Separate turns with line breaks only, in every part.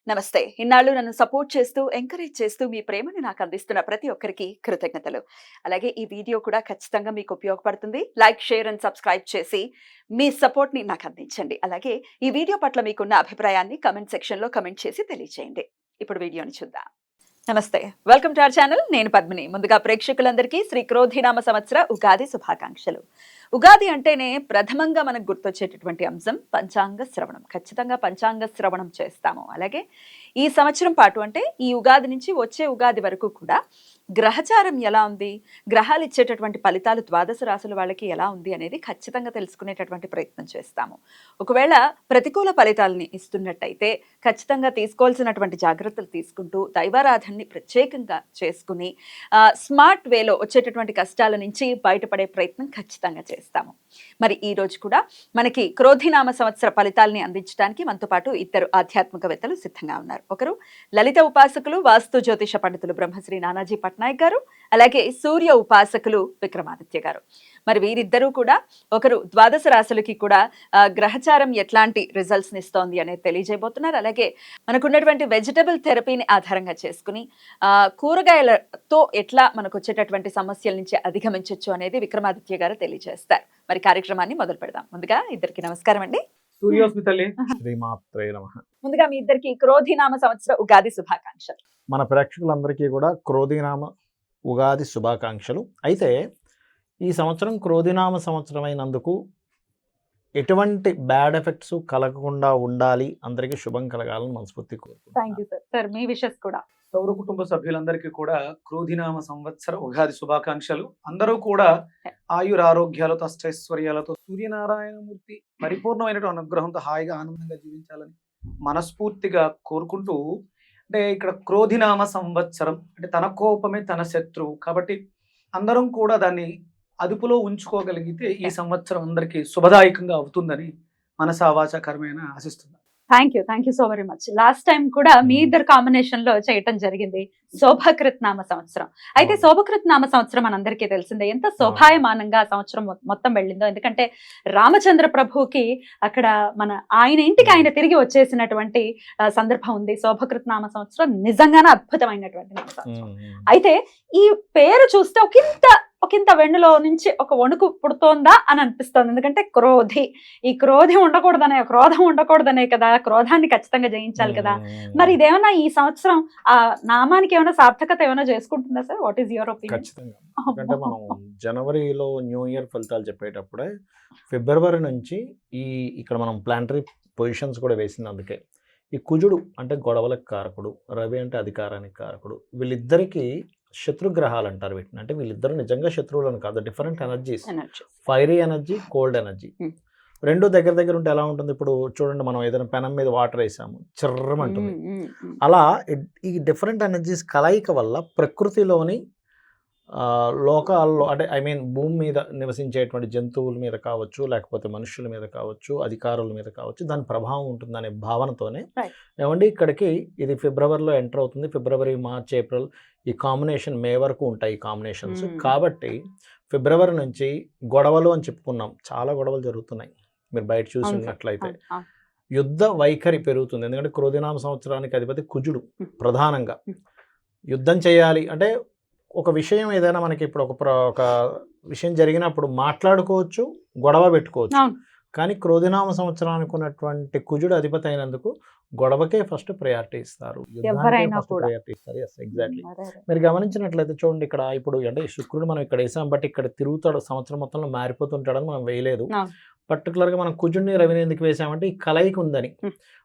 నమస్తే. ఇన్నాళ్ళు నన్ను సపోర్ట్ చేస్తూ, ఎంకరేజ్ చేస్తూ మీ ప్రేమని నాకు అందిస్తున్న ప్రతి ఒక్కరికి కృతజ్ఞతలు. అలాగే ఈ వీడియో కూడా ఖచ్చితంగా మీకు ఉపయోగపడుతుంది. లైక్, షేర్ అండ్ సబ్స్క్రైబ్ చేసి మీ సపోర్ట్‌ని నాకు అందించండి. అలాగే ఈ వీడియో పట్ల మీకున్న అభిప్రాయాన్ని కామెంట్ సెక్షన్‌లో కామెంట్ చేసి తెలియజేయండి. ఇప్పుడు వీడియోని చూద్దాం. నమస్తే. Welcome to our channel. నేను పద్మిని. ముందుగా ప్రేక్షకులందరికీ శ్రీ క్రోధినామ సంవత్సర ఉగాది శుభాకాంక్షలు. ఉగాది అంటేనే ప్రథమంగా మనకు గుర్తొచ్చేటటువంటి అంశం పంచాంగ శ్రవణం. ఖచ్చితంగా పంచాంగ శ్రవణం చేస్తాము. అలాగే ఈ సంవత్సరం పాటు అంటే ఈ ఉగాది నుంచి వచ్చే ఉగాది వరకు కూడా గ్రహచారం ఎలా ఉంది, గ్రహాలు ఇచ్చేటటువంటి ఫలితాలు ద్వాదశ రాశుల వాళ్ళకి ఎలా ఉంది అనేది ఖచ్చితంగా తెలుసుకునేటటువంటి ప్రయత్నం చేస్తాము. ఒకవేళ ప్రతికూల ఫలితాలని ఇస్తున్నట్టయితే ఖచ్చితంగా తీసుకోవాల్సినటువంటి జాగ్రత్తలు తీసుకుంటూ దైవారాధనని ప్రత్యేకంగా చేసుకుని స్మార్ట్ వేలో వచ్చేటటువంటి కష్టాల నుంచి బయటపడే ప్రయత్నం ఖచ్చితంగా చేస్తాము. మరి ఈ రోజు కూడా మనకి క్రోధినామ సంవత్సర ఫలితాలని అందించడానికి మనతో పాటు ఇద్దరు ఆధ్యాత్మికవేత్తలు సిద్ధంగా ఉన్నారు. ఒకరు లలిత ఉపాసకులు, వాస్తు జ్యోతిష పండితులు బ్రహ్మశ్రీ నానాజీ పట్నాయక్ గారు, అలాగే సూర్య ఉపాసకులు విక్రమాదిత్య గారు. మరి వీరిద్దరూ కూడా ఒకరు ద్వాదశ రాశులకి కూడా గ్రహచారం ఎట్లాంటి రిజల్ట్స్ ఇస్తోంది అనేది తెలియజేయబోతున్నారు. అలాగే మనకున్నటువంటి వెజిటబుల్ థెరపీని ఆధారంగా చేసుకుని కూరగాయలతో ఎట్లా మనకు వచ్చేటటువంటి సమస్యల నుంచి అధిగమించవచ్చు అనేది విక్రమాదిత్య గారు తెలియజేస్తారు. మరి కార్యక్రమాన్ని మొదలు పెడదాం. ముందుగా ఇద్దరికి నమస్కారం అండి. ముందుగా మీ ఇద్దరికి క్రోధినామ సంవత్సర ఉగాది శుభాకాంక్షలు.
మన ప్రేక్షకులందరికీ కూడా క్రోధినామ ఉగాది శుభాకాంక్షలు. అయితే ఈ సంవత్సరం క్రోధినామ సంవత్సరం అయినందుకు ఎటువంటి బ్యాడ్ ఎఫెక్ట్స్ కలగకుండా ఉండాలి, అందరికీ శుభం కలగాలని మనస్ఫూర్తి
కోరుకుంటున్నాను. మీ విషెస్ కూడా
సౌర కుటుంబ సభ్యులందరికీ కూడా క్రోధినామ సంవత్సర ఉగాది శుభాకాంక్షలు. అందరూ కూడా ఆయురారోగ్యాలతో అష్టైశ్వర్యాలతో సూర్యనారాయణమూర్తి పరిపూర్ణమైనటువంటి అనుగ్రహంతో హాయిగా ఆనందంగా జీవించాలని మనస్ఫూర్తిగా కోరుకుంటూ, అంటే ఇక్కడ క్రోధినామ సంవత్సరం అంటే తన కోపమే తన శత్రువు కాబట్టి అందరం కూడా దాన్ని అదుపులో ఉంచుకోగలిగితే ఈ సంవత్సరం అందరికీ శుభదాయకంగా అవుతుందని మనసా వాచా కర్మేణ ఆశిస్తున్నాను.
Thank you so very much. Last time కూడా మీ ఇద్దరు కాంబినేషన్ లో చేయటం జరిగింది శోభకృత్ నామ సంవత్సరం. అయితే శోభకృత్ నామ సంవత్సరం మనందరికీ తెలిసిందే ఎంత శోభాయమానంగా సంవత్సరం మొత్తం వెళ్ళిందో. ఎందుకంటే రామచంద్ర ప్రభుకి అక్కడ ఆయన ఇంటికి ఆయన తిరిగి వచ్చేసినటువంటి సందర్భం ఉంది. శోభకృత్ నామ సంవత్సరం నిజంగానే అద్భుతమైనటువంటి నామ సంవత్సరం. అయితే ఈ పేరు చూస్తే ఒకంత వెన్నులో నుంచి ఒక వణుకు పుడుతోందా అని అనిపిస్తోంది. ఎందుకంటే ఈ క్రోధం ఉండకూడదనే కదా, క్రోధాన్ని ఖచ్చితంగా జయించాలి కదా. మరి ఇదేమన్నా ఈ సంవత్సరం ఆ నామానికి ఏమైనా సార్థకత ఏమైనా చేసుకుంటుందా sir? What is your opinion?
ఖచ్చితంగా. ఎందుకంటే మనం జనవరిలో న్యూ ఇయర్ ఫలితాలు చెప్పేటప్పుడే ఫిబ్రవరి నుంచి ఇక్కడ మనం ప్లానటరీ పొజిషన్స్ కూడా వేసింది. అందుకే ఈ కుజుడు అంటే గొడవలకు కారకుడు, రవి అంటే అధికారానికి కారకుడు, వీళ్ళిద్దరికీ శత్రుగ్రహాలు అంటారు వీటిని. అంటే వీళ్ళిద్దరు నిజంగా శత్రువులను కాదు, different energies, fiery energy, cold energy. రెండు దగ్గర ఉంటే ఎలా ఉంటుంది? ఇప్పుడు చూడండి, మనం ఏదైనా పెనం మీద వాటర్ వేసాము, చిర్రమంటుంది. అలా ఈ డిఫరెంట్ ఎనర్జీస్ కలయిక వల్ల ప్రకృతిలోని లోకాల్లో అంటే భూమి మీద నివసించేటువంటి జంతువుల మీద కావచ్చు, లేకపోతే మనుషుల మీద కావచ్చు, అధికారుల మీద కావచ్చు, దాని ప్రభావం ఉంటుందనే భావనతోనే ఏమండి ఇక్కడికి ఇది ఫిబ్రవరిలో ఎంటర్ అవుతుంది. ఫిబ్రవరి, మార్చ్, ఏప్రిల్ ఈ కాంబినేషన్ మే వరకు ఉంటాయి ఈ కాంబినేషన్స్. కాబట్టి ఫిబ్రవరి నుంచి గొడవలు అని చెప్పుకున్నాం, చాలా గొడవలు జరుగుతున్నాయి. మీరు బయట చూసినట్లయితే యుద్ధ వైఖరి పెరుగుతుంది. ఎందుకంటే క్రోధినామ సంవత్సరానికి అధిపతి కుజుడు. ప్రధానంగా యుద్ధం చేయాలి అంటే ఒక విషయం ఏదైనా మనకి ఇప్పుడు ఒక విషయం జరిగినప్పుడు మాట్లాడుకోవచ్చు, గొడవ పెట్టుకోవచ్చు. కానీ క్రోధినామ సంవత్సరానికి ఉన్నటువంటి కుజుడు అధిపతి అయినందుకు గొడవకే ఫస్ట్ ప్రయారిటీ ఇస్తారు, ప్రయారిటీ ఇస్తారు. ఎగ్జాక్ట్లీ. మీరు గమనించినట్లయితే చూడండి, ఇక్కడ ఇప్పుడు అంటే శుక్రుడు మనం ఇక్కడ వేసాం, బట్ ఇక్కడ తిరుగుతాడు, సంవత్సరం మొత్తంలో మారిపోతుంటాడని మనం వేయలేదు. పర్టికులర్గా మనం కుజుడిని, రవిని ఎందుకు వేసామంటే ఈ కలయిక ఉందని.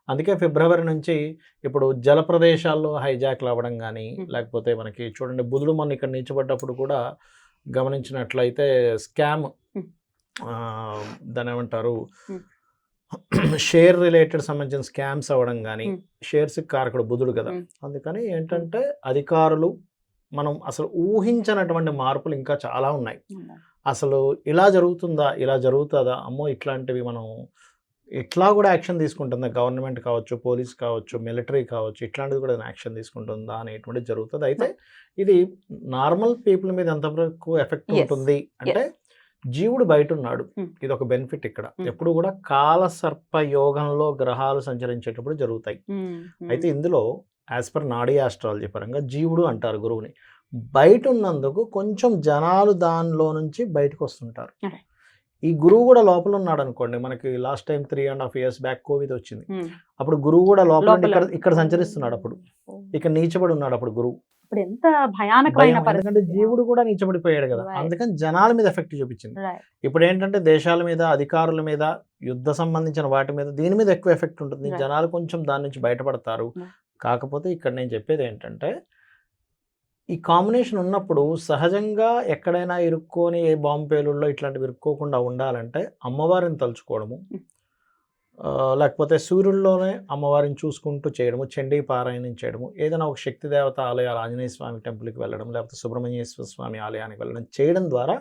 అందుకే ఫిబ్రవరి నుంచి ఇప్పుడు జల ప్రదేశాల్లో హైజాక్లు అవ్వడం కానీ, లేకపోతే మనకి చూడండి బుధుడు మొన్న ఇక్కడ నిలిచిపడ్డప్పుడు కూడా గమనించినట్లయితే స్కామ్, దాని ఏమంటారు, షేర్ రిలేటెడ్ సంబంధించిన స్కామ్స్ అవ్వడం కానీ, షేర్స్ కారకుడు బుధుడు కదా. అందుకని ఏంటంటే అధికారులు మనం అసలు ఊహించినటువంటి మార్పులు ఇంకా చాలా ఉన్నాయి. అసలు ఇలా జరుగుతుందా, ఇలా జరుగుతుందా, అమ్మో ఇట్లాంటివి మనం ఇట్లా కూడా యాక్షన్ తీసుకుంటుందా, గవర్నమెంట్ కావచ్చు, పోలీస్ కావచ్చు, మిలిటరీ కావచ్చు, ఇట్లాంటిది కూడా యాక్షన్ తీసుకుంటుందా అనేటువంటిది జరుగుతుంది. అయితే ఇది నార్మల్ పీపుల్ మీద ఎంతవరకు ఎఫెక్ట్ ఉంటుంది అంటే జీవుడు బయట ఉన్నాడు.
Hmm.
ఇది ఒక బెనిఫిట్ ఇక్కడ.
Hmm.
ఎప్పుడు కూడా కాలసర్ప యోగంలో గ్రహాలు సంచరించేటప్పుడు జరుగుతాయి. అయితే ఇందులో యాజ్ పర్ నాడీ ఆస్ట్రాలజీ పరంగా జీవుడు అంటారు గురువుని. బయట ఉన్నందుకు కొంచెం జనాలు దానిలో నుంచి బయటకు వస్తుంటారు.
Okay.
ఈ గురువు కూడా లోపల ఉన్నాడు అనుకోండి. మనకి last time 3.5 years back Covid వచ్చింది. అప్పుడు గురువు కూడా లోపల ఉండి ఇక్కడ సంచరిస్తున్నాడు. అప్పుడు ఇక్కడ నీచబడి ఉన్నాడు అప్పుడు గురువు.
ఇప్పుడు ఎంత భయానకమైన
భయం, ఎందుకంటే జీవుడు కూడా నీచబడిపోయాడు కదా.
Right.
అందుకని జనాల మీద ఎఫెక్ట్ చూపించింది. ఇప్పుడు ఏంటంటే దేశాల మీద, అధికారుల మీద, యుద్ధ సంబంధించిన వాటి మీద, దీని మీద ఎక్కువ ఎఫెక్ట్ ఉంటుంది.
Right.
జనాలు కొంచెం దాని నుంచి బయటపడతారు.
Right.
కాకపోతే ఇక్కడ నేను చెప్పేది ఏంటంటే ఈ కాంబినేషన్ ఉన్నప్పుడు సహజంగా ఎక్కడైనా ఇరుక్కొని ఏ బాంబు పేలుల్లో ఇట్లాంటివి ఇరుక్కోకుండా ఉండాలంటే అమ్మవారిని తలుచుకోవడము, లేకపోతే సూర్యుల్లోనే అమ్మవారిని చూసుకుంటూ చేయడము, చండీ పారాయణం చేయడము, ఏదైనా ఒక శక్తి దేవత ఆలయాలు, ఆంజనేయ స్వామి టెంపుల్కి వెళ్ళడం, లేకపోతే సుబ్రహ్మణ్యేశ్వర స్వామి ఆలయానికి వెళ్ళడం చేయడం ద్వారా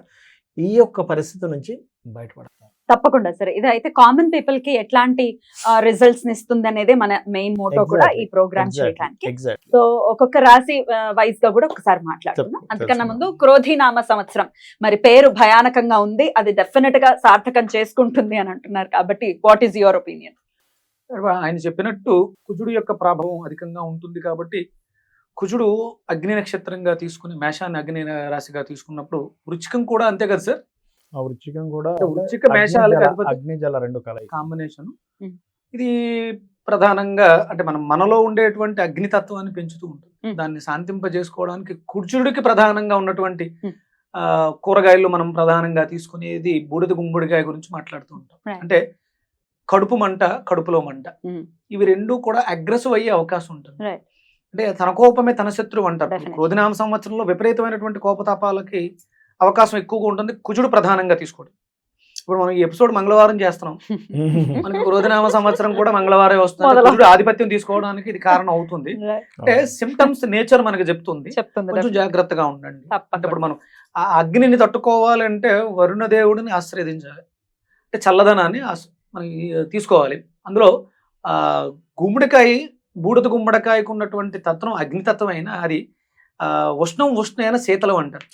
ఈ యొక్క పరిస్థితి నుంచి బయటపడతారు.
తప్పకుండా సరే. ఇది అయితే కామన్ పీపుల్ కి ఎట్లాంటి రిజల్ట్స్ ఇస్తుంది అనేది మన మెయిన్ మోటో కూడా ఈ ప్రోగ్రామ్ చేయడానికి.
ఎగ్జాక్ట్లీ.
సో ఒక్కొక్క రాశి వైజ్ గా కూడా ఒకసారి మాట్లాడుకుందాం. అంతకన్నా ముందు క్రోధినామ సంవత్సరం మరి పేరు భయానకంగా ఉంది, అది డెఫినెట్ గా సార్థకం చేసుకుంటుంది అని అంటున్నారు. కాబట్టి వాట్ ఈస్ యువర్ ఒపీనియన్?
ఆయన చెప్పినట్టు కుజుడు యొక్క ప్రభావం అధికంగా ఉంటుంది కాబట్టి కుజుడు అగ్ని నక్షత్రంగా తీసుకుని మేషాన్ని అగ్ని రాశిగా తీసుకున్నప్పుడు వృచ్చికం కూడా అంతే కదా సార్.
ఆ వృచ్చికం కూడా
వృచ్చిక మేషాలకు
అగ్ని జల రెండు కలయిక
కాంబినేషన్. ఇది ప్రధానంగా అంటే మనలో ఉండేటువంటి అగ్నితత్వాన్ని పెంచుతూ ఉంటుంది. దాన్ని శాంతింపజేసుకోవడానికి కుజుడికి ప్రధానంగా ఉన్నటువంటి కూరగాయలు మనం ప్రధానంగా తీసుకునేది బూడిద గుమ్మడికాయ గురించి మాట్లాడుతూ ఉంటాం. అంటే కడుపు మంట, కడుపులో మంట, ఇవి రెండు కూడా అగ్రెసివ్ అయ్యే అవకాశం ఉంటుంది. అంటే తన కోపమే తన శత్రువు అంటారు. క్రోధినామ సంవత్సరంలో విపరీతమైనటువంటి కోపతాపాలకి అవకాశం ఎక్కువగా ఉంటుంది కుజుడు ప్రధానంగా తీసుకోవడం. ఇప్పుడు మనం ఈ ఎపిసోడ్ మంగళవారం చేస్తున్నాం, మనకి క్రోధినామ సంవత్సరం కూడా మంగళవారం వస్తుంది. కుజుడు ఆధిపత్యం తీసుకోవడానికి ఇది కారణం అవుతుంది. అంటే సిమ్టమ్స్ నేచర్ మనకి చెప్తుంది, కొంచెం జాగ్రత్తగా ఉండండి. అంటే ఇప్పుడు మనం ఆ అగ్నిని తట్టుకోవాలంటే వరుణ దేవుడిని ఆశ్రయించాలి, అంటే చల్లదనాన్ని మనకి తీసుకోవాలి. అందులో గుమ్మడికాయ, బూడిద గుమ్మడికాయకు ఉన్నటువంటి తత్వం అగ్నితత్వం అయినా అది ఉష్ణైన శీతలం అంటారు.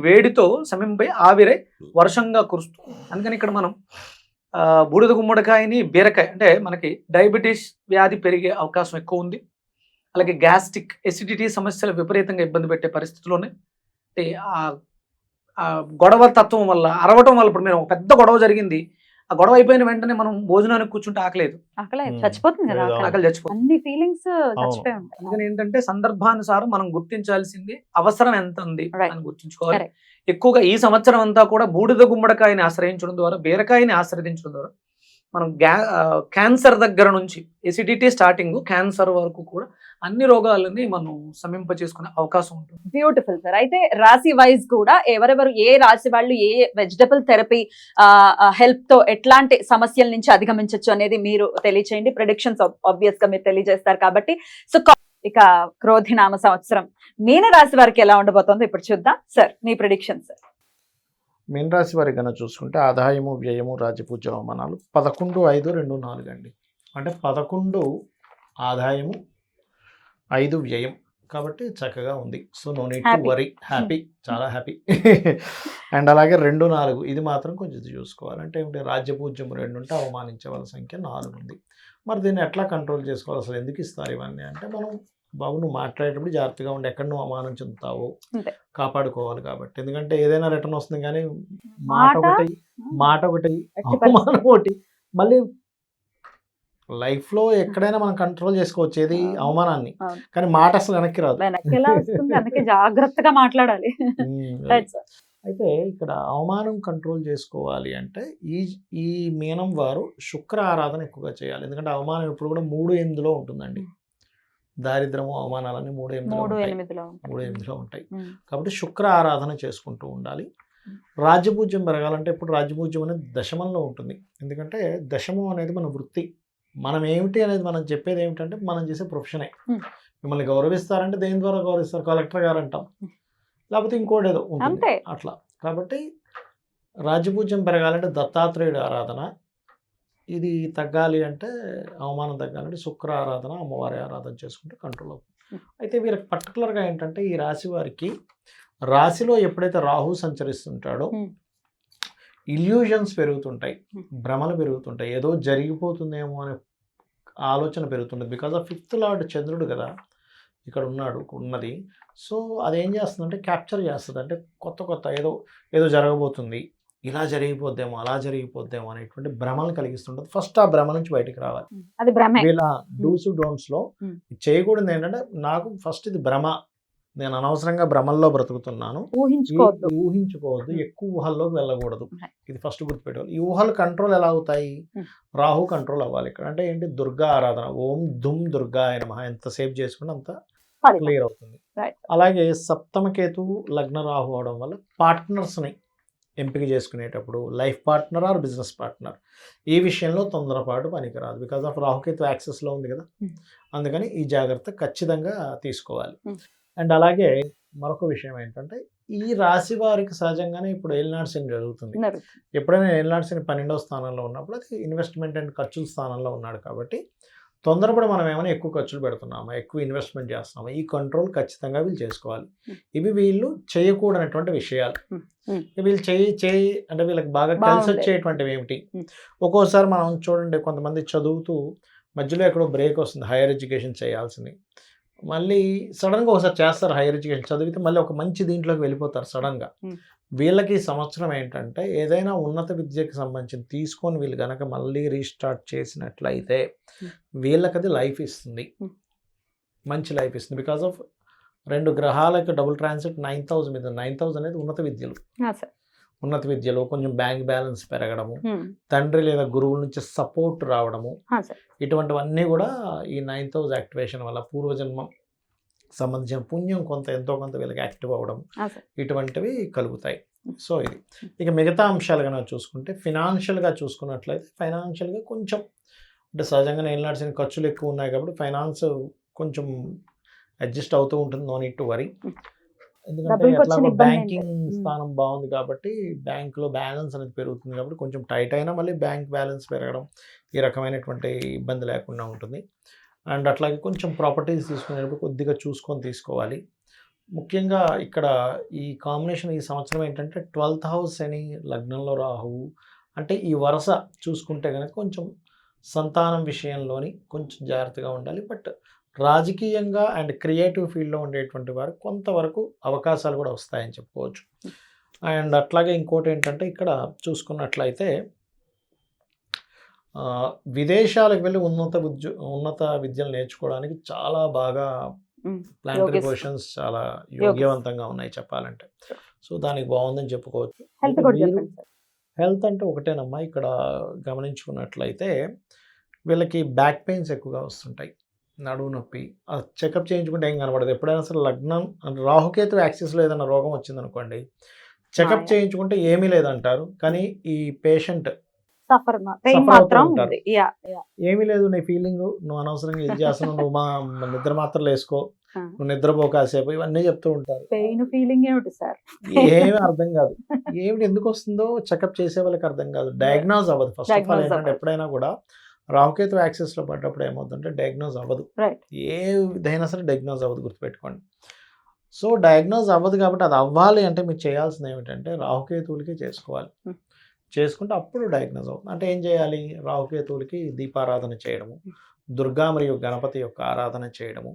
వేడితో సమింపై ఆవిరై వర్షంగా కురుస్తుంది. అందుకని ఇక్కడ మనం బూడిద గుమ్మడికాయని, బీరకాయ అంటే మనకి డయాబెటీస్ వ్యాధి పెరిగే అవకాశం ఎక్కువ ఉంది. అలాగే గ్యాస్ట్రిక్ ఎసిడిటీ సమస్యలు విపరీతంగా ఇబ్బంది పెట్టే పరిస్థితుల్లోనే ఆ గొడవ తత్వం వల్ల, అరవటం వల్ల, ఇప్పుడు మీరు ఒక పెద్ద గొడవ జరిగింది, ఆ గొడవ అయిపోయిన వెంటనే మనం భోజనానికి కూర్చుంటే ఆకలేదు,
చచ్చిపోతుంది కదా,
ఆకలి చచ్చిపోతుంది.
అన్ని ఫీలింగ్స్ చచ్చిపోయి ఉంటాయి.
అందుకని ఏంటంటే సందర్భానుసారం మనం గుర్తించాల్సింది అవసరం ఎంత ఉంది అని గుర్తించుకోవాలి. ఎక్కువగా ఈ సంవత్సరం అంతా కూడా బూడిద గుమ్మడికాయని ఆశ్రయించడం ద్వారా, బీరకాయని ఆశ్రయించడం ద్వారా మనం క్యాన్సర్ దగ్గర నుంచి ఎసిడిటీ స్టార్టింగ్ క్యాన్సర్ వరకు కూడా అన్ని రోగాలని మనం సమీప చేసుకునే అవకాశం ఉంటుంది.
Beautiful sir. అయితే రాశి వైజ్ కూడా ఎవరెవరు ఏ రాశి వాళ్ళు ఏ వెజిటబుల్ థెరపీ హెల్ప్ తో ఎట్లాంటి సమస్యల నుంచి అధిగమించవచ్చు అనేది మీరు తెలియచేయండి. ప్రెడిక్షన్స్ ఆబ్వియస్ గా మీరు తెలియజేస్తారు కాబట్టి. సో ఇక క్రోధినామ సంవత్సరం మీన రాశి వారికి ఎలా ఉండబోతుందో ఇప్పుడు చూద్దాం. సార్ మీ ప్రెడిక్షన్ సార్.
మీన రాశి వారి కన్నా చూసుకుంటే ఆదాయము, వ్యయము, రాజ్యపూజ్య అవమానాలు 11, 5, 2, 4 అండి. అంటే 11 ఆదాయము, 5 వ్యయం, కాబట్టి చక్కగా ఉంది. So no need to worry, happy, చాలా హ్యాపీ. అండ్ అలాగే 2, 4 ఇది మాత్రం కొంచెం చూసుకోవాలి. అంటే ఏమిటి, రాజ్యపూజ్యం 2 ఉంటే అవమానించే వాళ్ళ సంఖ్య 4 ఉంది. మరి దీన్ని ఎట్లా కంట్రోల్ చేసుకోవాలి, అసలు ఎందుకు ఇస్తారు ఇవన్నీ అంటే, మనం బాబు నువ్వు మాట్లాడేటప్పుడు జాగ్రత్తగా ఉండి, ఎక్కడ నువ్వు అవమానం చెందుతావో కాపాడుకోవాలి. కాబట్టి ఎందుకంటే ఏదైనా రిటర్న్ వస్తుంది, కానీ మాట ఒకటి అవమానం ఒకటి. మళ్ళీ లైఫ్లో ఎక్కడైనా మనం కంట్రోల్ చేసుకోవచ్చు ఏది, అవమానాన్ని, కానీ మాట అసలు వెనక్కి రాదు.
అందుకే జాగ్రత్తగా మాట్లాడాలి.
అయితే ఇక్కడ అవమానం కంట్రోల్ చేసుకోవాలి అంటే ఈ మీనం వారు శుక్ర ఆరాధన ఎక్కువగా చేయాలి. ఎందుకంటే అవమానం ఇప్పుడు కూడా 3-8లో ఉంటుందండి. దారిద్రము, అవమానాలన్నీ 3-8లో ఉంటాయి. కాబట్టి శుక్ర ఆరాధన చేసుకుంటూ ఉండాలి. రాజ్యపూజ్యం పెరగాలంటే ఇప్పుడు రాజ్యపూజ్యం అనేది దశమంలో ఉంటుంది. ఎందుకంటే దశమం అనేది మన వృత్తి, మనం ఏమిటి అనేది మనం చెప్పేది ఏమిటంటే మనం చేసే ప్రొఫెషనే. మిమ్మల్ని గౌరవిస్తారంటే దేని ద్వారా గౌరవిస్తారు, కలెక్టర్ గారు అంటాం, లేకపోతే ఇంకోటి ఏదో ఉంటుంది అట్లా. కాబట్టి రాజ్యపూజ్యం పెరగాలంటే దత్తాత్రేయుడు ఆరాధన, ఇది తగ్గాలి అంటే, అవమానం తగ్గాలంటే శుక్ర ఆరాధన, అమ్మవారి ఆరాధన చేసుకుంటే కంట్రోల్ అవుతుంది. అయితే వీరికి పర్టికులర్గా ఏంటంటే ఈ రాశి వారికి రాశిలో ఎప్పుడైతే రాహు సంచరిస్తుంటాడో ఇల్యూజన్స్ పెరుగుతుంటాయి,
Hmm.
భ్రమలు పెరుగుతుంటాయి, ఏదో జరిగిపోతుందేమో అనే ఆలోచన పెరుగుతుంటుంది. బికాజ్ ఆఫ్ 5th లార్డ్ చంద్రుడు కదా ఇక్కడ ఉన్నది. సో అదేం చేస్తుందంటే క్యాప్చర్ చేస్తుంది. అంటే కొత్త ఏదో ఏదో జరగబోతుంది, ఇలా జరిగిపోద్దేమో అలా జరిగిపోద్దేమో అనేటువంటి భ్రమలు కలిగిస్తుంటుంది. ఫస్ట్ ఆ భ్రమ నుంచి బయటికి రావాలి.
అది భ్రమే.
వీళ్ళ డూస్ డోంట్స్లో
Hmm.
చేయకూడదు ఏంటంటే, నాకు ఫస్ట్ ఇది భ్రమ, నేను అనవసరంగా భ్రమల్లో బ్రతుకుతున్నాను,
ఊహించుకోవద్దు.
ఊహించుకోవద్దు, ఎక్కువ ఊహల్లోకి వెళ్ళకూడదు.
Right.
ఇది ఫస్ట్ గుర్తుపెట్టుకోవాలి. ఈ ఊహలు కంట్రోల్ ఎలా అవుతాయి?
Hmm.
రాహు కంట్రోల్ అవ్వాలి ఇక్కడ. అంటే ఏంటి? దుర్గా ఆరాధన, ఓం దుమ్ దుర్గాయ నమః ఎంతసేపు చేసుకుంటే అంత
ఫలితం.
క్లియర్ అవుతుంది.
Right.
అలాగే సప్తమ కేతువు లగ్న రాహు అవడం వల్ల పార్ట్నర్స్ని ఎంపిక చేసుకునేటప్పుడు life partner or business partner ఈ విషయంలో తొందరపాటు పనికిరాదు. బికాజ్ ఆఫ్ రాహుకేతు యాక్సెస్లో ఉంది కదా,
Hmm.
అందుకని ఈ జాగ్రత్త ఖచ్చితంగా తీసుకోవాలి.
Hmm.
అండ్ అలాగే మరొక విషయం ఏంటంటే, ఈ రాశి వారికి సహజంగానే ఇప్పుడు ఏలినాటి శని జరుగుతుంది.
నడుస్తుంది.
ఎప్పుడైనా ఏలినాటి శని 12వ స్థానంలో ఉన్నప్పుడు అది ఇన్వెస్ట్మెంట్ అండ్ ఖర్చుల స్థానంలో ఉన్నాడు కాబట్టి తొందరపడి మనం ఏమైనా ఎక్కువ ఖర్చులు పెడుతున్నామా, ఎక్కువ ఇన్వెస్ట్మెంట్ చేస్తున్నామా, ఈ కంట్రోల్ ఖచ్చితంగా వీళ్ళు చేసుకోవాలి. ఇవి వీళ్ళు చేయకూడనటువంటి విషయాలు. వీళ్ళు చేయి అంటే వీళ్ళకి బాగా కలిసి
బాగుంది.
వచ్చేటువంటివి ఏమిటి?
Hmm.
ఒక్కోసారి మనం చూడండి, కొంతమంది చదువుతూ మధ్యలో ఎక్కడో బ్రేక్ వస్తుంది, హైయర్ ఎడ్యుకేషన్ చేయాల్సింది, మళ్ళీ సడన్గా ఒకసారి చేస్తారు హైయర్ ఎడ్యుకేషన్ చదివితే మళ్ళీ ఒక మంచి దీంట్లోకి వెళ్ళిపోతారు సడన్గా.
Hmm.
వీళ్ళకి ఈ సంవత్సరం ఏంటంటే ఏదైనా ఉన్నత విద్యకి సంబంధించి తీసుకొని వీళ్ళు కనుక మళ్ళీ రీస్టార్ట్ చేసినట్లయితే వీళ్ళకి అది లైఫ్ ఇస్తుంది, మంచి లైఫ్ ఇస్తుంది. బికాజ్ ఆఫ్ 2 గ్రహాలకు డబుల్ ట్రాన్సిట్ 9,000 మీద. 9,000 అనేది ఉన్నత విద్యలు. ఉన్నత విద్యలో కొంచెం బ్యాంక్ బ్యాలెన్స్ పెరగడము, తండ్రి లేదా గురువుల నుంచి సపోర్ట్ రావడము, ఇటువంటివన్నీ కూడా ఈ 9,000 యాక్టివేషన్ వల్ల పూర్వజన్మ సంబంధించిన పుణ్యం ఎంతో కొంత వీళ్ళకి యాక్టివ్ అవ్వడం, ఇటువంటివి కలుగుతాయి. సో ఇది ఇక మిగతా అంశాలు కనుక చూసుకుంటే, ఫినాన్షియల్గా చూసుకున్నట్లయితే ఫైనాన్షియల్గా కొంచెం అంటే సహజంగానే ఏలినాటి ఖర్చులు ఎక్కువ ఉన్నాయి కాబట్టి ఫైనాన్స్ కొంచెం అడ్జస్ట్ అవుతూ ఉంటుంది. No need to worry. ఎందుకంటే ఎట్లాగో బ్యాంకింగ్ స్థానం బాగుంది కాబట్టి బ్యాంకులో బ్యాలెన్స్ అనేది పెరుగుతుంది కాబట్టి కొంచెం టైట్ అయినా మళ్ళీ బ్యాంక్ బ్యాలెన్స్ పెరగడం ఈ రకమైనటువంటి ఇబ్బంది లేకుండా ఉంటుంది. అండ్ అట్లాగే కొంచెం ప్రాపర్టీస్ తీసుకునేటప్పుడు కొద్దిగా చూసుకొని తీసుకోవాలి. ముఖ్యంగా ఇక్కడ ఈ కాంబినేషన్ ఈ సంవత్సరం ఏంటంటే 12th హౌస్ అని లగ్నంలో రాహువు, అంటే ఈ వరుస చూసుకుంటే కనుక కొంచెం సంతానం విషయంలోని కొంచెం జాగ్రత్తగా ఉండాలి. బట్ రాజకీయంగా అండ్ క్రియేటివ్ ఫీల్డ్లో ఉండేటువంటి వారు కొంతవరకు అవకాశాలు కూడా వస్తాయని చెప్పుకోవచ్చు. అండ్ అట్లాగే ఇంకోటి ఏంటంటే ఇక్కడ చూసుకున్నట్లయితే విదేశాలకు వెళ్ళి ఉన్నత విద్యలు నేర్చుకోవడానికి చాలా బాగా ప్లానటరీ పొజిషన్స్ చాలా యోగ్యవంతంగా ఉన్నాయి చెప్పాలంటే. సో దానికి బాగుందని చెప్పుకోవచ్చు. హెల్త్ అంటే ఒకటేనమ్మా, ఇక్కడ గమనించుకున్నట్లయితే వీళ్ళకి బ్యాక్ పెయిన్స్ ఎక్కువగా వస్తుంటాయి, నడువు నొప్పి. చెకప్ చేయించుకుంటే ఏం కనబడదు. ఎప్పుడైనా సరే లగ్నం రాహుకేతు యాక్సిస్లో ఏదైనా రోగం వచ్చిందనుకోండి, చెకప్ చేయించుకుంటే ఏమీ లేదంటారు, కానీ ఈ పేషెంట్ ఏమీ లేదు నీ ఫీలింగ్, నువ్వు అనవసరంగా ఇది చేస్తున్నావు, నువ్వు మా నిద్ర మాత్రలు వేసుకో, నువ్వు నిద్రపో కాసేపు, ఇవన్నీ చెప్తూ ఉంటారు. ఏమీ అర్థం కాదు. ఏమిటి ఎందుకు వస్తుందో చెకప్ చేసే వాళ్ళకి అర్థం కాదు, డయాగ్నోజ్ అవ్వదు. ఫస్ట్ ఆఫ్ ఆల్ ఏంటంటే ఎప్పుడైనా కూడా రాహుకేతు యాక్సెస్లో పడ్డప్పుడు ఏమవుతుందంటే డయాగ్నోజ్ అవ్వదు. ఏ విధైనా సరే డయాగ్నోజ్ అవ్వదు, గుర్తుపెట్టుకోండి. సో డయాగ్నోజ్ అవ్వదు కాబట్టి అది అవ్వాలి అంటే మీరు చేయాల్సింది ఏమిటంటే రాహుకేతువులకి చేసుకోవాలి. చేసుకుంటే అప్పుడు డయాగ్నోజ్ అవుతుంది. అంటే ఏం చేయాలి? రాహుకేతువులకి దీపారాధన చేయడము, దుర్గా మరియు గణపతి యొక్క ఆరాధన చేయడము,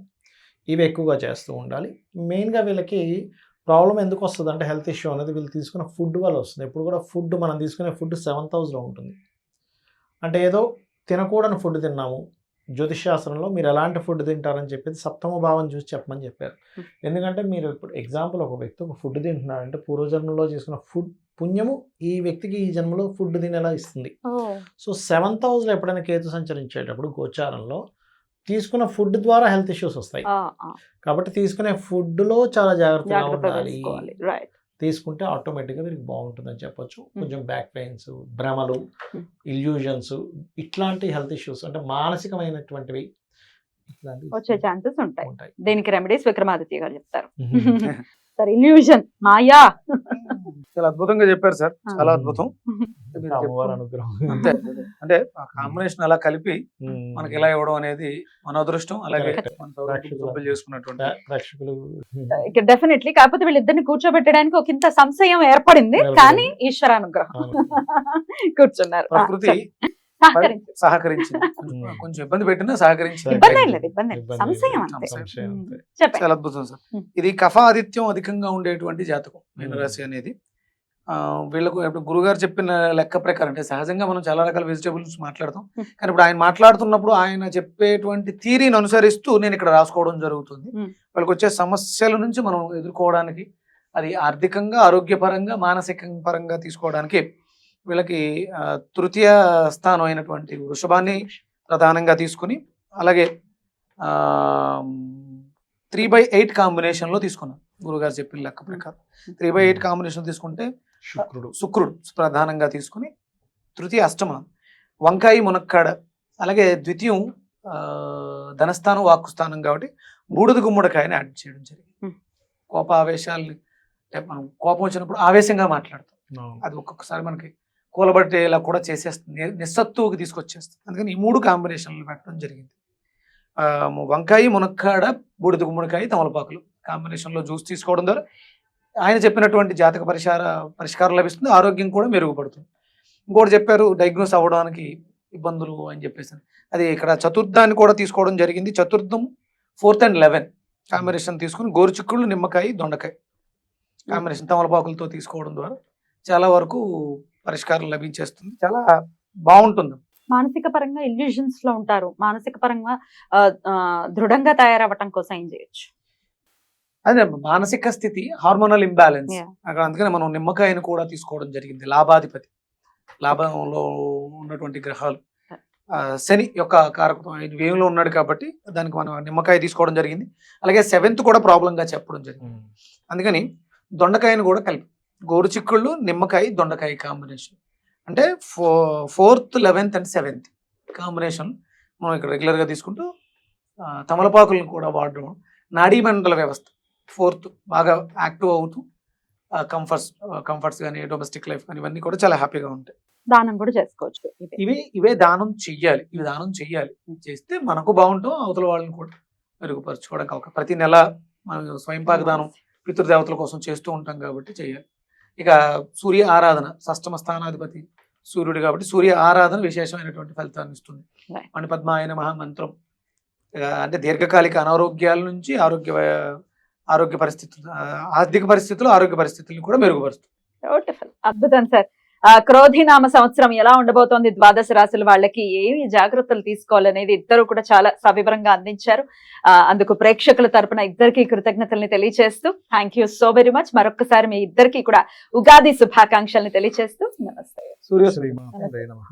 ఇవి ఎక్కువగా చేస్తూ ఉండాలి. మెయిన్గా వీళ్ళకి ప్రాబ్లం ఎందుకు వస్తుంది అంటే హెల్త్ ఇష్యూ అనేది వీళ్ళు తీసుకున్న ఫుడ్ వల్ల వస్తుంది. ఎప్పుడు కూడా ఫుడ్ మనం తీసుకునే ఫుడ్ 7th హౌస్లో ఉంటుంది. అంటే ఏదో తినకూడని ఫుడ్ తిన్నాము. జ్యోతిషాస్త్రంలో మీరు ఎలాంటి ఫుడ్ తింటారని చెప్పేది 7వ భావం చూసి చెప్పమని చెప్పారు. ఎందుకంటే మీరు ఇప్పుడు ఎగ్జాంపుల్ ఒక వ్యక్తి ఒక ఫుడ్ తింటున్నాడంటే పూర్వజన్మలో చేసుకున్న ఫుడ్ పుణ్యము ఈ వ్యక్తికి ఈ జన్మలో ఫుడ్ తినేలా ఇస్తుంది. సో 7th హౌస్లో ఎప్పుడైనా కేతు సంచరించేటప్పుడు గోచారంలో తీసుకున్న ఫుడ్ ద్వారా హెల్త్ ఇష్యూస్ వస్తాయి. కాబట్టి తీసుకునే ఫుడ్లో చాలా జాగ్రత్తగా ఉండాలి. తీసుకుంటే ఆటోమేటిక్గా వీరికి బాగుంటుందని చెప్పొచ్చు. కొంచెం బ్యాక్ పెయిన్స్, భ్రమలు, ఇల్యూజన్స్, ఇట్లాంటి హెల్త్ ఇష్యూస్ అంటే మానసికమైనటువంటివి
వచ్చే ఛాన్సెస్ ఉంటాయి. దీనికి రెమెడీస్ విక్రమాదిత్య గారు చెప్తారు.
చేస్తారు. ఇల్యూషన్, మాయా.
చాలా అద్భుతంగా చెప్పారు సార్, చాలా అద్భుతం. మీరు
అమ్మవారి
చెప్తూ-
అనుగ్రహం.
అంతే అంటే ఆ కాంబినేషన్ అలా కలిపి మనకి ఇలా ఇవ్వడం అనేది మన అదృష్టం. అలాగే
Correct.
మన సౌకర్యం చేసుకున్నటువంటి
ప్రేక్షకులు
ఇక డెఫినెట్లీ, కాకపోతే వీళ్ళిద్దరిని కూర్చోబెట్టడానికి ఒక ఇంత సంశయం ఏర్పడింది,
ఏర్పడింది.
కానీ ఈశ్వరానుగ్రహం కూర్చున్నారు.
ప్రకృతి
సహకరించారు.
సహకరించింది. కొంచెం ఇబ్బంది పెట్టినా సహకరించింది.
ఇబ్బంది ఏం లేదు, ఇబ్బంది లేదు.
ఇబ్బంది
సంశయం
లేదు.
అంతే.
సంశయం అంతే.
చెప్పండి.
చాలా అద్భుతం సార్.
Hmm.
ఇది కఫాదిత్యం అధికంగా ఉండేటువంటి జాతకం మీనరాశి అనేది. వీళ్ళకు ఇప్పుడు గురుగారు చెప్పిన లెక్క ప్రకారం అంటే సహజంగా మనం చాలా రకాల వెజిటేబుల్స్ మాట్లాడతాం, కానీ ఇప్పుడు ఆయన మాట్లాడుతున్నప్పుడు ఆయన చెప్పేటువంటి థీరీని అనుసరిస్తూ నేను ఇక్కడ రాసుకోవడం జరుగుతుంది. వాళ్ళకి వచ్చే సమస్యల నుంచి మనం ఎదుర్కోవడానికి, అది ఆర్థికంగా, ఆరోగ్యపరంగా, మానసిక పరంగా తీసుకోవడానికి వీళ్ళకి తృతీయ స్థానం అయినటువంటి వృషభాన్ని ప్రధానంగా తీసుకుని, అలాగే 3/8 కాంబినేషన్లో తీసుకున్నాం గురుగారు చెప్పిన లెక్క ప్రకారం. 3/8 కాంబినేషన్ తీసుకుంటే శుక్రుడు ప్రధానంగా తీసుకుని, తృతీయ అష్టమ వంకాయ మునక్కాడ, అలాగే ద్వితీయం ధనస్థానం వాక్కు స్థానం కాబట్టి బూడిద గుమ్మడికాయని యాడ్ చేయడం జరిగింది. కోపావేశాలు అంటే మనం కోపం వచ్చినప్పుడు ఆవేశంగా మాట్లాడతాం, అది ఒక్కొక్కసారి మనకి కూలబట్టేలా కూడా చేసేస్తుంది, నిస్సత్తువుకి తీసుకొచ్చేస్తుంది. అందుకని ఈ 3 కాంబినేషన్లు పెట్టడం జరిగింది. వంకాయ మునక్కాడ బూడిద గుమ్మడికాయ తమలపాకులు కాంబినేషన్లో జ్యూస్ తీసుకోవడం ద్వారా ఆయన చెప్పినటువంటి జాతక పరిష్కారం లభిస్తుంది, ఆరోగ్యం కూడా మెరుగుపడుతుంది. ఇంకోటి చెప్పారు డయాగ్నోస్ అవ్వడానికి ఇబ్బందులు అని చెప్పేసి, అది ఇక్కడ చతుర్థాన్ని కూడా తీసుకోవడం జరిగింది. చతుర్థం 4th and 11 కాంబినేషన్ తీసుకుని గోరుచిక్కుళ్ళు, నిమ్మకాయ, దొండకాయ కాంబినేషన్ తమలపాకులతో తీసుకోవడం ద్వారా చాలా వరకు పరిష్కారం లభించేస్తుంది, చాలా బాగుంటుంది.
మానసిక పరంగా ఇల్యూషన్స్ లో ఉంటారు, మానసిక పరంగా దృఢంగా తయారవ్వటం కోసం ఏం చేయొచ్చు?
అదే మానసిక స్థితి, హార్మోనల్ ఇంబ్యాలెన్స్
Yeah.
అక్కడ. అందుకని మనం నిమ్మకాయను కూడా తీసుకోవడం జరిగింది. లాభాధిపతి, లాభంలో ఉన్నటువంటి గ్రహాలు, శని యొక్క కారకత్వం ఆయన వ్యయంలో ఉన్నాడు కాబట్టి దానికి మనం నిమ్మకాయ తీసుకోవడం జరిగింది. అలాగే 7th కూడా ప్రాబ్లం గా చెప్పడం జరిగింది. అందుకని దొండకాయను కూడా కలిపి గోరుచిక్కుళ్ళు, నిమ్మకాయ, దొండకాయ కాంబినేషన్ అంటే 4th, 11th and 7th combination మనం ఇక్కడ రెగ్యులర్ గా తీసుకుంటూ తమలపాకులను కూడా వాడడం, నాడీ మండల వ్యవస్థ 4th బాగా యాక్టివ్ అవుతూ కంఫర్ట్స్ కానీ, డొమెస్టిక్ లైఫ్ కానీ ఇవన్నీ కూడా చాలా హ్యాపీగా ఉంటాయి.
దానం కూడా చేసుకోవచ్చు.
ఇవే దానం చెయ్యాలి. ఇవి దానం చెయ్యాలి, చేస్తే మనకు బాగుంటాం, అవతల వాళ్ళని కూడా మెరుగుపరచుకోవడానికి ప్రతి నెల మనం స్వయంపాక దానం పితృదేవతల కోసం చేస్తూ ఉంటాం కాబట్టి చేయాలి. ఇక సూర్య ఆరాధన, షష్టమ స్థానాధిపతి సూర్యుడు కాబట్టి సూర్య ఆరాధన విశేషమైనటువంటి ఫలితాన్ని ఇస్తుంది. మణిపద్మాయ నమః మంత్రం అంటే దీర్ఘకాలిక అనారోగ్యాల నుంచి ఆరోగ్య పరిస్థితులు, ఆర్థిక పరిస్థితులు, ఆరోగ్య పరిస్థితులను కూడా మెరుగుపరుస్తుంది.
బ్యూటిఫుల్, అద్భుతం సార్. క్రోధినామ సంవత్సరం ఎలా ఉండబోతోంది, ద్వాదశ రాశుల వాళ్ళకి ఏమి జాగ్రత్తలు తీసుకోవాలనేది ఇద్దరు కూడా చాలా సవివరంగా అందించారు. అందుకు ప్రేక్షకుల తరపున ఇద్దరికి కృతజ్ఞతల్ని తెలియజేస్తూ thank you so very much. మరొకసారి మీ ఇద్దరికి కూడా ఉగాది శుభాకాంక్షల్ని తెలియజేస్తూ నమస్తే.
సూర్యోదయం.
నమః.